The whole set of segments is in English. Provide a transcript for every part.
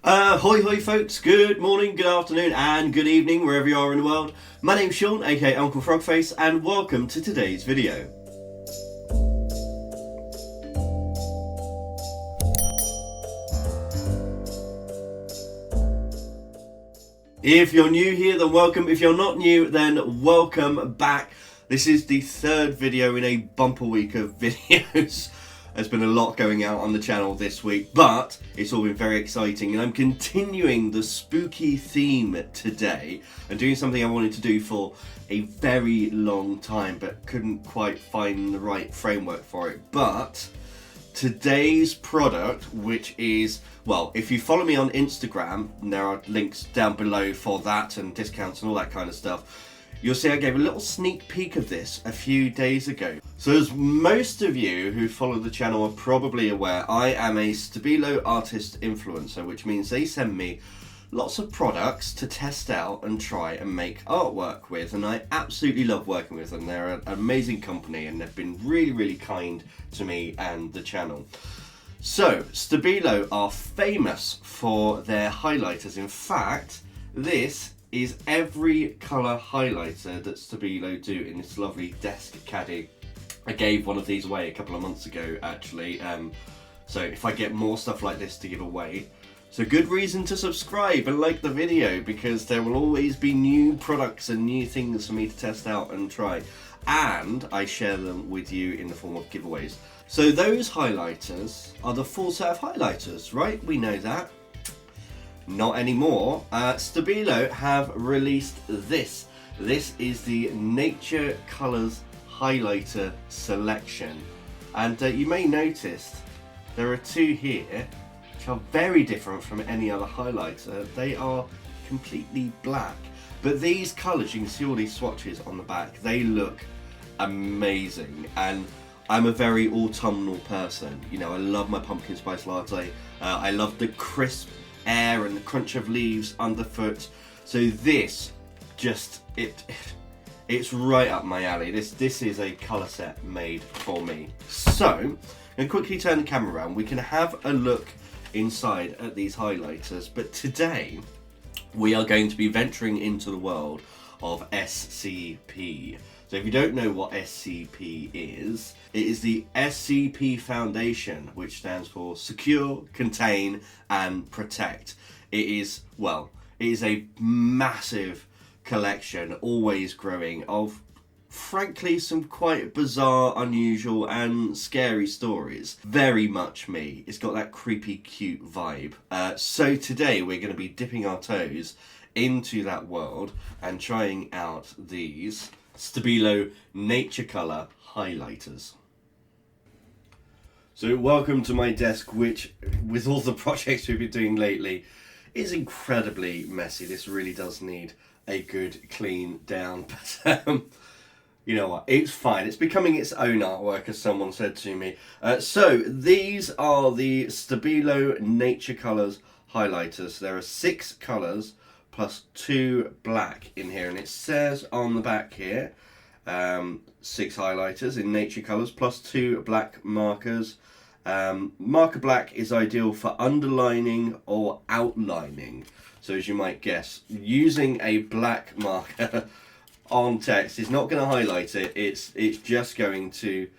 Hoi hoi folks, good morning, good afternoon and good evening wherever you are in the world. My name's Sean, aka Uncle Frogface, and welcome to today's video. If you're new here, then welcome. If you're not new, then welcome back. This is the third video in a bumper week of videos. There's been a lot going out on the channel this week, but it's all been very exciting, and I'm continuing the spooky theme today and doing something I wanted to do for a very long time but couldn't quite find the right framework for it. But today's product, which is, well, if you follow me on Instagram, there are links down below for that and discounts and all that kind of stuff. You'll see I gave a little sneak peek of this a few days ago. So as most of you who follow the channel are probably aware, I am a STABILO artist influencer, which means they send me lots of products to test out and try and make artwork with, and I absolutely love working with them. They're an amazing company and they've been really kind to me and the channel. So STABILO are famous for their highlighters. In fact, this is every colour highlighter that STABILO do in this lovely desk caddy. I gave one of these away a couple of months ago actually, so if I get more stuff like this to give away, so good reason to subscribe and like the video, because there will always be new products and new things for me to test out and try, and I share them with you in the form of giveaways. So those highlighters are the full set of highlighters, right? We know that. Not anymore. STABILO have released this. This is the Nature Colours Highlighter Selection. And you may notice there are two here which are very different from any other highlighter. They are completely black. But these colours, you can see all these swatches on the back, they look amazing. And I'm a very autumnal person. You know, I love my pumpkin spice latte. I love the crisp air and the crunch of leaves underfoot. So this just it's right up my alley. This is a colour set made for me. So I'm going to quickly turn the camera around. We can have a look inside at these highlighters, but today we are going to be venturing into the world of SCP. So if you don't know what SCP is, it is the SCP Foundation, which stands for Secure, Contain and Protect. It is, well, it is a massive collection, always growing, of frankly some quite bizarre, unusual and scary stories. Very much me. It's got that creepy cute vibe. So today we're going to be dipping our toes into that world and trying out these STABILO Nature Colour Highlighters. So welcome to my desk, which, with all the projects we've been doing lately, is incredibly messy. This really does need a good clean down, but you know what, it's fine. It's becoming its own artwork, as someone said to me. So these are the STABILO Nature Colours Highlighters. There are 6 colours plus 2 black in here, and it says on the back here 6 highlighters in nature colours plus 2 black markers. Marker black is ideal for underlining or outlining. So as you might guess, using a black marker on text is not going to highlight it. It's just going to,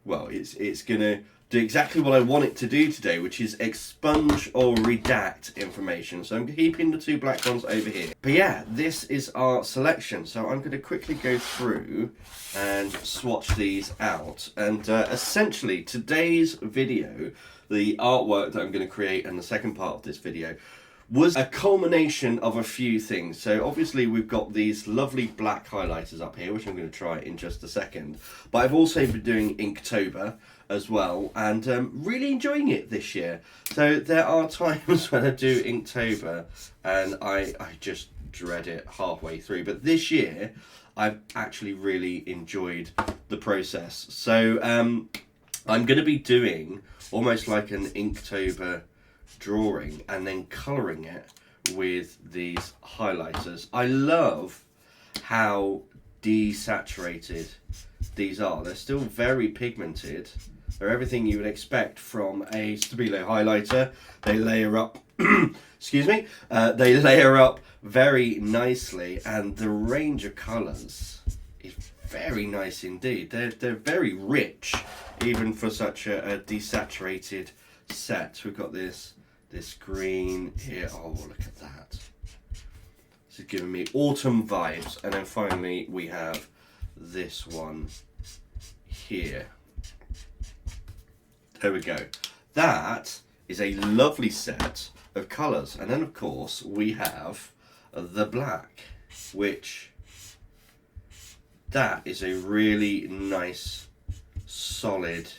well, it's going to do exactly what I want it to do today, which is expunge or redact information. So I'm keeping the 2 black ones over here. But yeah, this is our selection. So I'm going to quickly go through and swatch these out. And essentially today's video, the artwork that I'm going to create in the second part of this video, was a culmination of a few things. So obviously we've got these lovely black highlighters up here, which I'm going to try in just a second. But I've also been doing Inktober as well, and really enjoying it this year. So there are times when I do Inktober and I just dread it halfway through. But this year I've actually really enjoyed the process. So I'm going to be doing almost like an Inktober drawing and then colouring it with these highlighters. I love how desaturated these are. They're still very pigmented, They're everything you would expect from a STABILO highlighter. They layer up, excuse me, they layer up very nicely, and the range of colours is very nice indeed. They're very rich, even for such a desaturated set. We've got this green here. Oh, look at that. This is giving me autumn vibes. And then finally we have this one here. There we go. That is a lovely set of colours. And then of course we have the black, which that is a really nice solid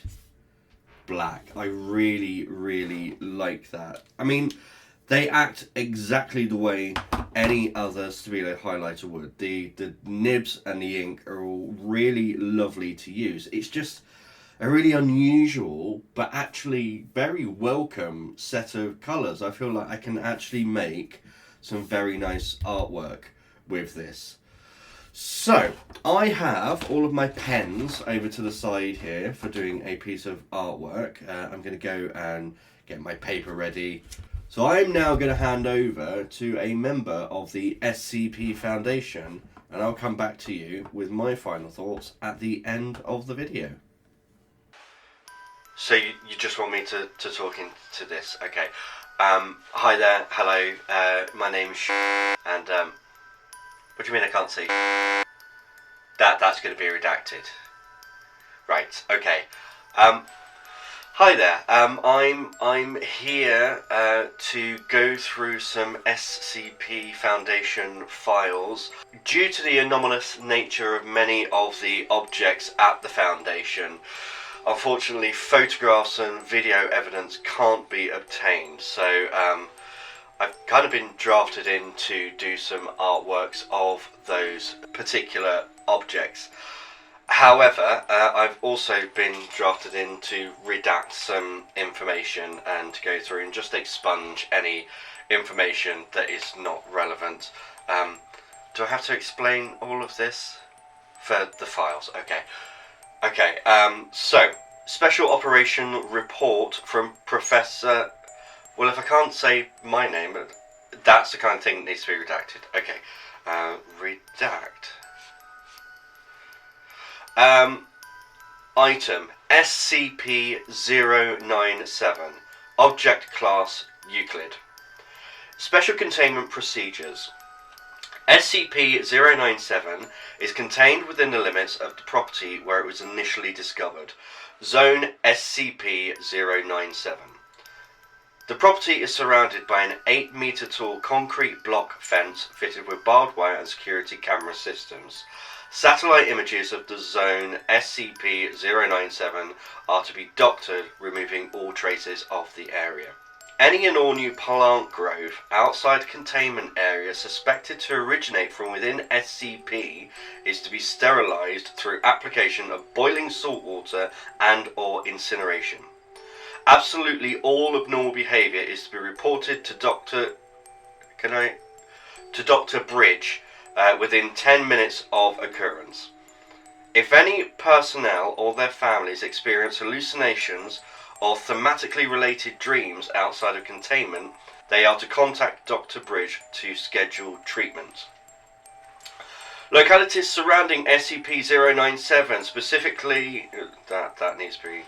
black. I really like that. I mean, they act exactly the way any other STABILO highlighter would. The nibs and the ink are all really lovely to use. It's just a really unusual but actually very welcome set of colours. I feel like I can actually make some very nice artwork with this. So, I have all of my pens over to the side here for doing a piece of artwork. I'm going to go and get my paper ready. So I'm now going to hand over to a member of the SCP Foundation, and I'll come back to you with my final thoughts at the end of the video. So you just want me to talk into this? Okay. Hi there, hello, my name's and what do you mean I can't see? That's going to be redacted. Right. Okay. Hi there. I'm here to go through some SCP Foundation files. Due to the anomalous nature of many of the objects at the Foundation, unfortunately, photographs and video evidence can't be obtained. So I've kind of been drafted in to do some artworks of those particular objects. However, I've also been drafted in to redact some information and to go through and just expunge any information that is not relevant. Do I have to explain all of this for the files? Okay, so Special Operation Report from Professor... Well, if I can't say my name, that's the kind of thing that needs to be redacted. Okay, redact. Item SCP-097, Object Class Euclid. Special Containment Procedures. SCP-097 is contained within the limits of the property where it was initially discovered, Zone SCP-097. The property is surrounded by an 8-meter tall concrete block fence fitted with barbed wire and security camera systems. Satellite images of the zone SCP-097 are to be doctored, removing all traces of the area. Any and all new plant growth outside the containment area suspected to originate from within SCP is to be sterilized through application of boiling salt water and or incineration. Absolutely all abnormal behaviour is to be reported to Dr. Bridge within 10 minutes of occurrence. If any personnel or their families experience hallucinations or thematically related dreams outside of containment, they are to contact Dr. Bridge to schedule treatment. Localities surrounding SCP-097, specifically... That needs to be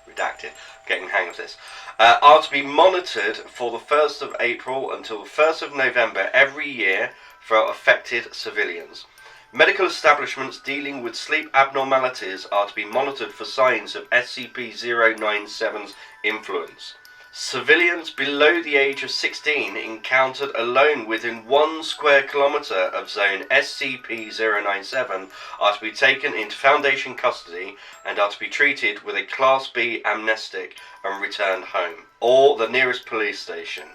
redacted. Getting the hang of this. Are to be monitored for the 1st of April until the 1st of November every year for affected civilians. Medical establishments dealing with sleep abnormalities are to be monitored for signs of SCP-097's influence. Civilians below the age of 16 encountered alone within 1 square kilometre of Zone SCP-097 are to be taken into Foundation custody and are to be treated with a Class B amnestic and returned home, or the nearest police station.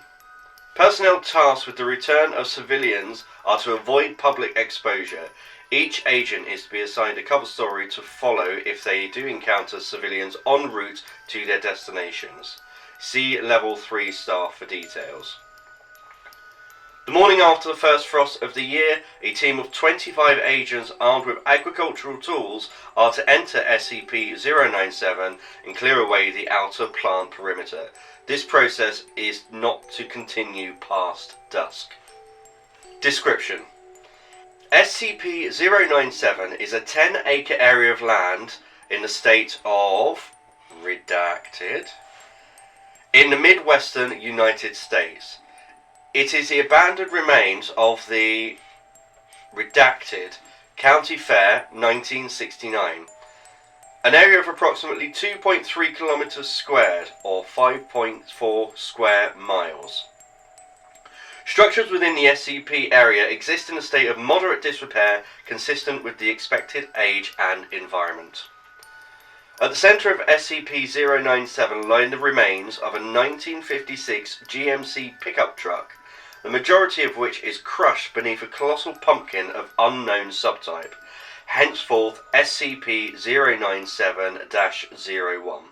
Personnel tasked with the return of civilians are to avoid public exposure. Each agent is to be assigned a cover story to follow if they do encounter civilians en route to their destinations. See Level 3 staff for details. The morning after the first frost of the year, a team of 25 agents armed with agricultural tools are to enter SCP-097 and clear away the outer plant perimeter. This process is not to continue past dusk. Description: SCP-097 is a 10-acre area of land in the state of Redacted in the Midwestern United States. It is the abandoned remains of the Redacted County Fair 1969. An area of approximately 2.3 kilometers squared, or 5.4 square miles. Structures within the SCP area exist in a state of moderate disrepair consistent with the expected age and environment. At the centre of SCP-097 lie the remains of a 1956 GMC pickup truck, the majority of which is crushed beneath a colossal pumpkin of unknown subtype, henceforth SCP-097-01.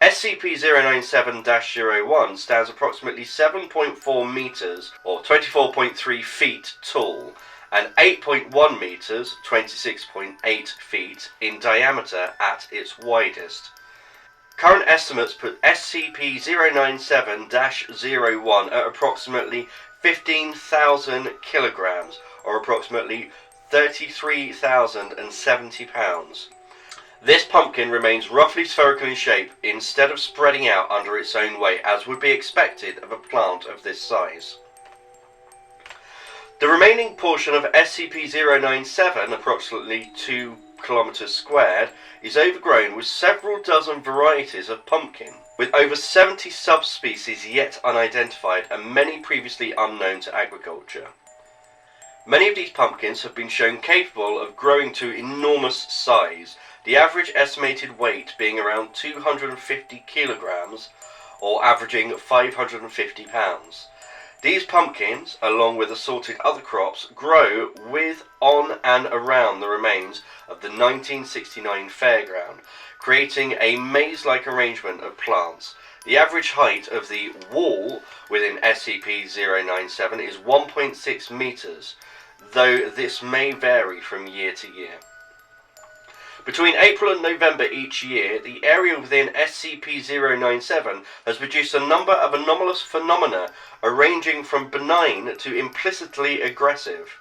SCP-097-01 stands approximately 7.4 meters, or 24.3 feet tall, and 8.1 meters, 26.8 feet, in diameter at its widest. Current estimates put SCP-097-01 at approximately 15,000 kilograms, or approximately 33,070 pounds. This pumpkin remains roughly spherical in shape instead of spreading out under its own weight, as would be expected of a plant of this size. The remaining portion of SCP-097, approximately 2 kilometers squared, is overgrown with several dozen varieties of pumpkin, with over 70 subspecies yet unidentified and many previously unknown to agriculture. Many of these pumpkins have been shown capable of growing to enormous size, the average estimated weight being around 250 kilograms, or averaging 550 pounds. These pumpkins, along with assorted other crops, grow with, on and around the remains of the 1969 fairground, creating a maze-like arrangement of plants. The average height of the wall within SCP-097 is 1.6 meters, though this may vary from year to year. Between April and November each year, the area within SCP-097 has produced a number of anomalous phenomena ranging from benign to implicitly aggressive.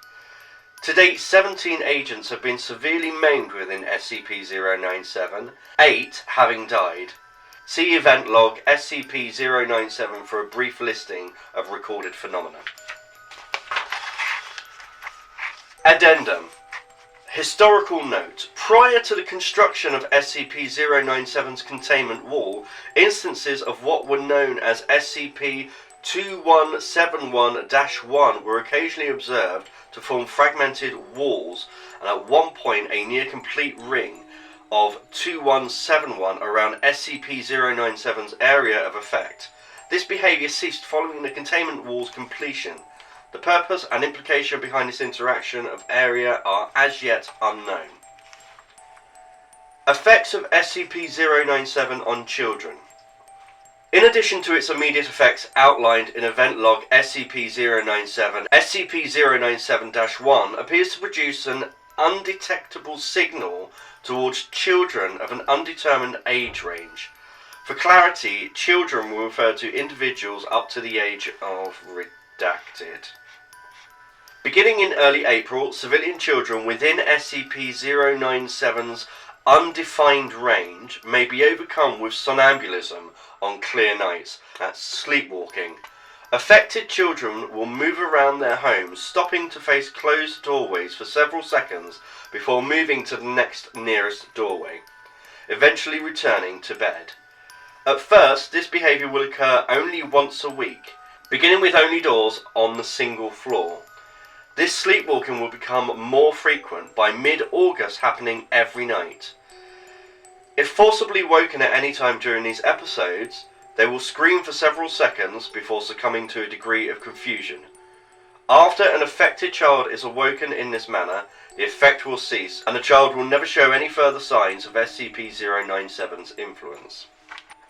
To date, 17 agents have been severely maimed within SCP-097, 8 having died. See event log SCP-097 for a brief listing of recorded phenomena. Addendum. Historical note. Prior to the construction of SCP-097's containment wall, instances of what were known as SCP-2171-1 were occasionally observed to form fragmented walls, and at one point a near-complete ring of 2171 around SCP-097's area of effect. This behaviour ceased following the containment wall's completion. The purpose and implication behind this interaction of area are as yet unknown. Effects of SCP-097 on children. In addition to its immediate effects outlined in event log SCP-097, SCP-097-1 appears to produce an undetectable signal towards children of an undetermined age range. For clarity, children will refer to individuals up to the age of redacted. Beginning in early April, civilian children within SCP-097's undefined range may be overcome with somnambulism on clear nights, that's sleepwalking. Affected children will move around their homes, stopping to face closed doorways for several seconds before moving to the next nearest doorway, eventually returning to bed. At first, this behaviour will occur only once a week, beginning with only doors on the single floor. This sleepwalking will become more frequent, by mid-August happening every night. If forcibly woken at any time during these episodes, they will scream for several seconds before succumbing to a degree of confusion. After an affected child is awoken in this manner, the effect will cease, and the child will never show any further signs of SCP-097's influence.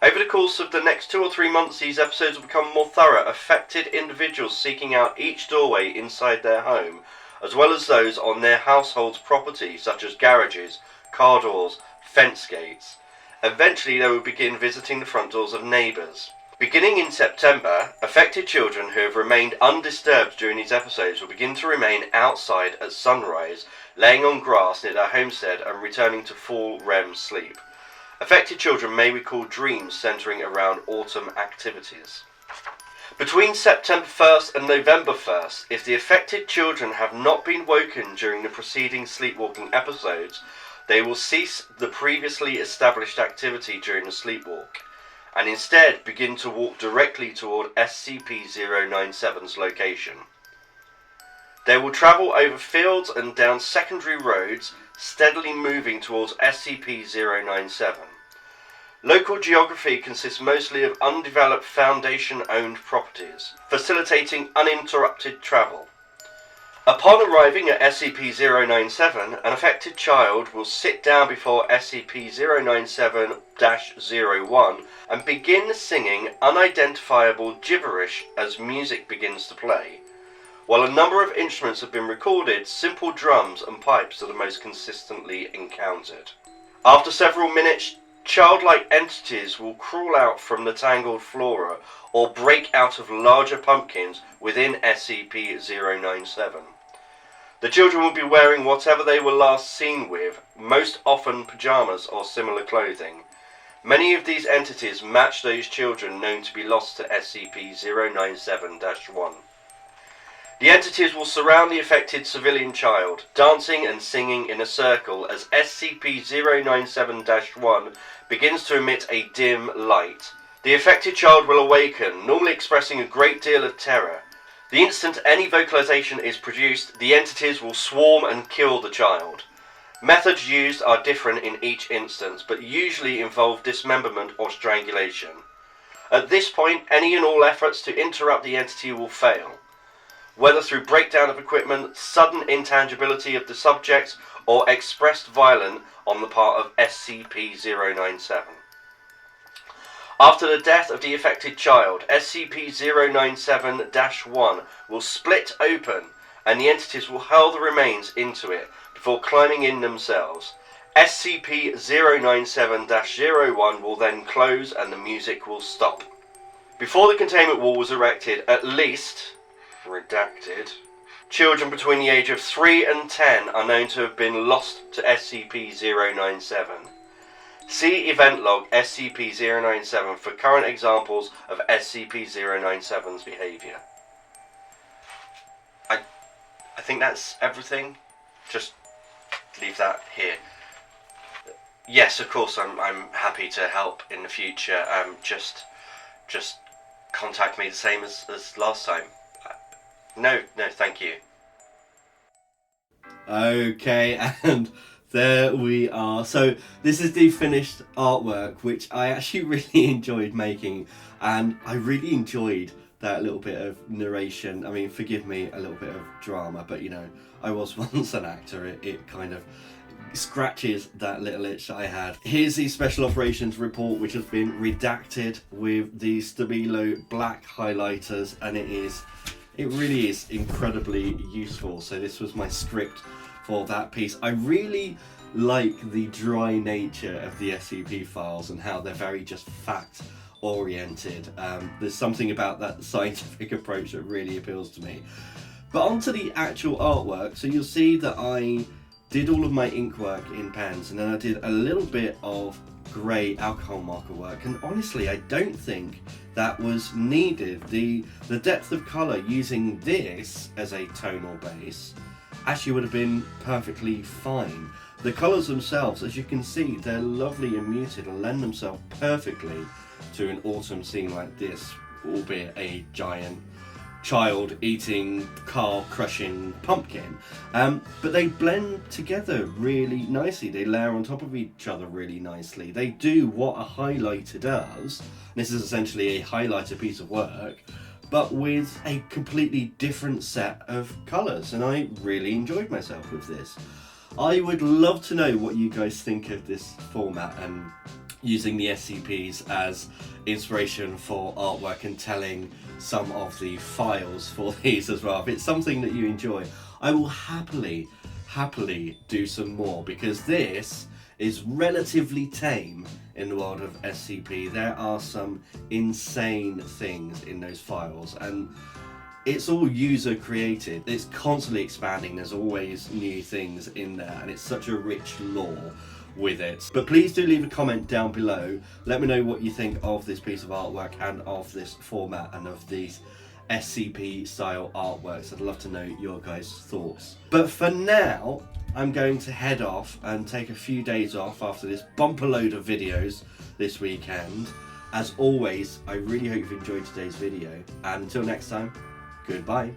Over the course of the next 2 or 3 months, these episodes will become more thorough, affected individuals seeking out each doorway inside their home, as well as those on their household's property, such as garages, car doors, fence gates. Eventually they will begin visiting the front doors of neighbours. Beginning in September, affected children who have remained undisturbed during these episodes will begin to remain outside at sunrise, laying on grass near their homestead and returning to full REM sleep. Affected children may recall dreams centering around autumn activities. Between September 1st and November 1st, if the affected children have not been woken during the preceding sleepwalking episodes, they will cease the previously established activity during the sleepwalk, and instead begin to walk directly toward SCP-097's location. They will travel over fields and down secondary roads, steadily moving towards SCP-097. Local geography consists mostly of undeveloped Foundation-owned properties, facilitating uninterrupted travel. Upon arriving at SCP-097, an affected child will sit down before SCP-097-01 and begin singing unidentifiable gibberish as music begins to play. While a number of instruments have been recorded, simple drums and pipes are the most consistently encountered. After several minutes, childlike entities will crawl out from the tangled flora or break out of larger pumpkins within SCP-097. The children will be wearing whatever they were last seen with, most often pajamas or similar clothing. Many of these entities match those children known to be lost to SCP-097-1. The entities will surround the affected civilian child, dancing and singing in a circle as SCP-097-1 begins to emit a dim light. The affected child will awaken, normally expressing a great deal of terror. The instant any vocalization is produced, the entities will swarm and kill the child. Methods used are different in each instance, but usually involve dismemberment or strangulation. At this point, any and all efforts to interrupt the entity will fail, whether through breakdown of equipment, sudden intangibility of the subject, or expressed violence on the part of SCP-097. After the death of the affected child, SCP-097-1 will split open and the entities will hurl the remains into it before climbing in themselves. SCP-097-01 will then close and the music will stop. Before the containment wall was erected, at least, redacted, children between the age of 3 and 10 are known to have been lost to SCP-097. See event log SCP-097 for current examples of SCP-097's behaviour. I think that's everything. Just leave that here. Yes, of course, I'm happy to help in the future. Just contact me the same as last time. No, thank you. Okay, and there we are. So this is the finished artwork, which I actually really enjoyed making, and I really enjoyed that little bit of narration. I mean, forgive me, a little bit of drama, but you know, I was once an actor. It kind of scratches that little itch I had. Here's the Special Operations Report, which has been redacted with the STABILO black highlighters, and it really is incredibly useful. So this was my script for that piece. I really like the dry nature of the SCP files and how they're very just fact oriented. There's something about that scientific approach that really appeals to me. But onto the actual artwork. So you'll see that I did all of my ink work in pens, and then I did a little bit of grey alcohol marker work, and honestly I don't think that was needed. The depth of colour using this as a tonal base actually would have been perfectly fine. The colours themselves, as you can see, they're lovely and muted and lend themselves perfectly to an autumn scene like this, albeit a giant child eating car crushing pumpkin, but they blend together really nicely. They layer on top of each other really nicely. They do what a highlighter does. This is essentially a highlighter piece of work, but with a completely different set of colours, and I really enjoyed myself with this. I would love to know what you guys think of this format, and using the SCPs as inspiration for artwork and telling some of the files for these as well. If it's something that you enjoy, I will happily do some more, because this is relatively tame in the world of SCP. There are some insane things in those files, and it's all user created. It's constantly expanding. There's always new things in there, and it's such a rich lore with it. But please do leave a comment down below. Let me know what you think of this piece of artwork and of this format and of these SCP style artworks. I'd love to know your guys' thoughts. But for now, I'm going to head off and take a few days off after this bumper load of videos this weekend. As always, I really hope you've enjoyed today's video, and until next time, goodbye.